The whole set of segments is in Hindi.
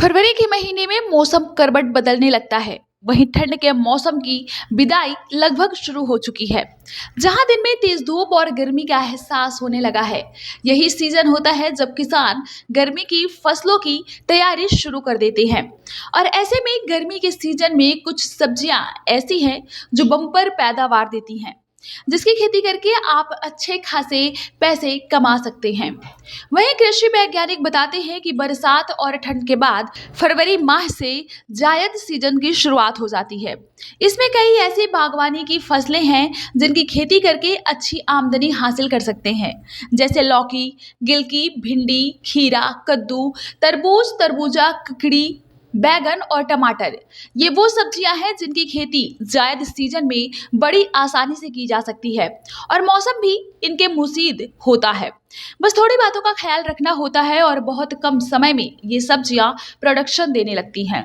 फरवरी के महीने में मौसम करवट बदलने लगता है। वहीं ठंड के मौसम की विदाई लगभग शुरू हो चुकी है। जहां दिन में तेज धूप और गर्मी का एहसास होने लगा है। यही सीजन होता है जब किसान गर्मी की फसलों की तैयारी शुरू कर देते हैं। और ऐसे में गर्मी के सीजन में कुछ सब्जियां ऐसी हैं जो बम्पर पैदावार देती हैं, जिसकी खेती करके आप अच्छे खासे पैसे कमा सकते हैं। वहीं कृषि वैज्ञानिक बताते हैं कि बरसात और ठंड के बाद फरवरी माह से जायद सीजन की शुरुआत हो जाती है। इसमें कई ऐसी बागवानी की फसलें हैं जिनकी खेती करके अच्छी आमदनी हासिल कर सकते हैं, जैसे लौकी, गिलकी, भिंडी, खीरा, कद्दू, तरबूज, तरबूजा, ककड़ी, बैगन और टमाटर। ये वो सब्जियां हैं जिनकी खेती जायद सीजन में बड़ी आसानी से की जा सकती है और मौसम भी इनके मुसीद होता है। बस थोड़ी बातों का ख्याल रखना होता है और बहुत कम समय में ये सब्जियां प्रोडक्शन देने लगती हैं।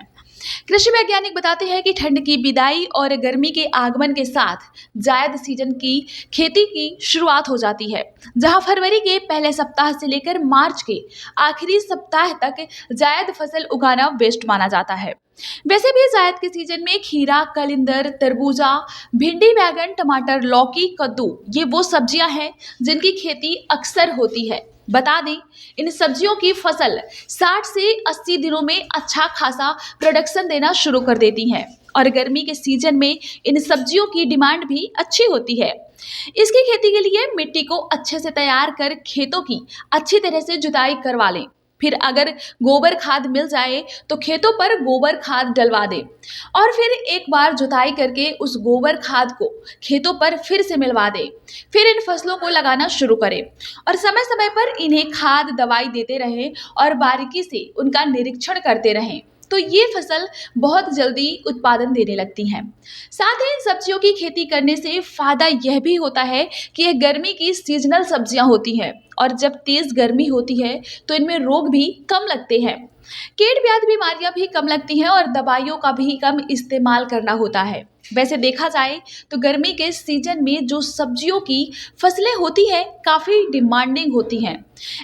कृषि वैज्ञानिक बताते हैं कि ठंड की विदाई और गर्मी के आगमन के साथ जायद सीजन की खेती की शुरुआत हो जाती है, जहां फरवरी के पहले सप्ताह से लेकर मार्च के आखिरी सप्ताह तक जायद फसल उगाना बेस्ट माना जाता है। वैसे भी जायद के सीजन में खीरा, कलिंदर, तरबूजा, भिंडी, बैगन, टमाटर, लौकी, कद्दू ये वो सब्जियां हैं जिनकी खेती अक्सर होती है। बता दें, इन सब्जियों की फसल 60 से 80 दिनों में अच्छा खासा प्रोडक्शन देना शुरू कर देती हैं और गर्मी के सीजन में इन सब्जियों की डिमांड भी अच्छी होती है। इसकी खेती के लिए मिट्टी को अच्छे से तैयार कर खेतों की अच्छी तरह से जुताई करवा लें। फिर अगर गोबर खाद मिल जाए तो खेतों पर गोबर खाद डलवा दें और फिर एक बार जुताई करके उस गोबर खाद को खेतों पर फिर से मिलवा दें। फिर इन फसलों को लगाना शुरू करें और समय समय पर इन्हें खाद दवाई देते रहें और बारीकी से उनका निरीक्षण करते रहें, तो ये फसल बहुत जल्दी उत्पादन देने लगती हैं। साथ ही इन सब्जियों की खेती करने से फायदा यह भी होता है कि यह गर्मी की सीजनल सब्जियां होती हैं और जब तेज गर्मी होती है तो इनमें रोग भी कम लगते हैं, कीट व्याधि बीमारियां भी कम लगती हैं और दवाइयों का भी कम इस्तेमाल करना होता है। वैसे देखा जाए तो गर्मी के सीजन में जो सब्जियों की फसलें होती हैं काफ़ी डिमांडिंग होती हैं।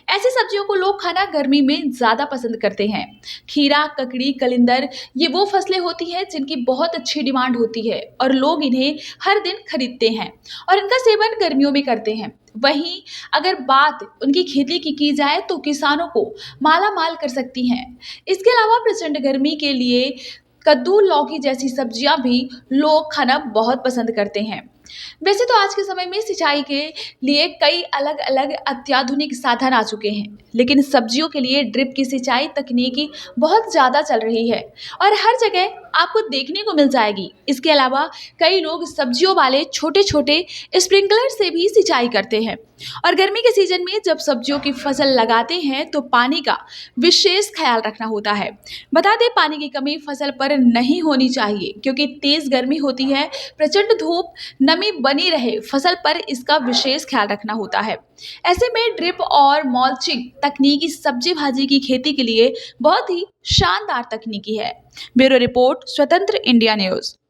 ऐसी सब्जियों को लोग खाना गर्मी में ज़्यादा पसंद करते हैं। खीरा, ककड़ी, कलिंदर ये वो फसलें होती हैं जिनकी बहुत अच्छी डिमांड होती है और लोग इन्हें हर दिन खरीदते हैं और इनका सेवन गर्मियों में करते हैं। वहीं अगर बात उनकी खेती की जाए तो किसानों को माला माल कर सकती हैं। इसके अलावा प्रचंड गर्मी के लिए कद्दू, लौकी जैसी सब्जियां भी लोग खाना बहुत पसंद करते हैं। वैसे तो आज के समय में सिंचाई के लिए कई अलग अलग अत्याधुनिक साधन आ चुके हैं, लेकिन सब्जियों के लिए ड्रिप की सिंचाई तकनीकी बहुत ज़्यादा चल रही है और हर जगह आपको देखने को मिल जाएगी। इसके अलावा कई लोग सब्जियों वाले छोटे छोटे स्प्रिंकलर से भी सिंचाई करते हैं और गर्मी के सीजन में जब सब्जियों की फसल लगाते हैं तो पानी का विशेष ख्याल रखना होता है। बता दें, पानी की कमी फसल पर नहीं होनी चाहिए क्योंकि तेज गर्मी होती है, प्रचंड धूप, नमी बनी रहे फसल पर इसका विशेष ख्याल रखना होता है। ऐसे में ड्रिप और मल्चिंग तकनीकी सब्जी भाजी की खेती के लिए बहुत ही शानदार तकनीकी है। ब्यूरो रिपोर्ट, स्वतंत्र इंडिया न्यूज।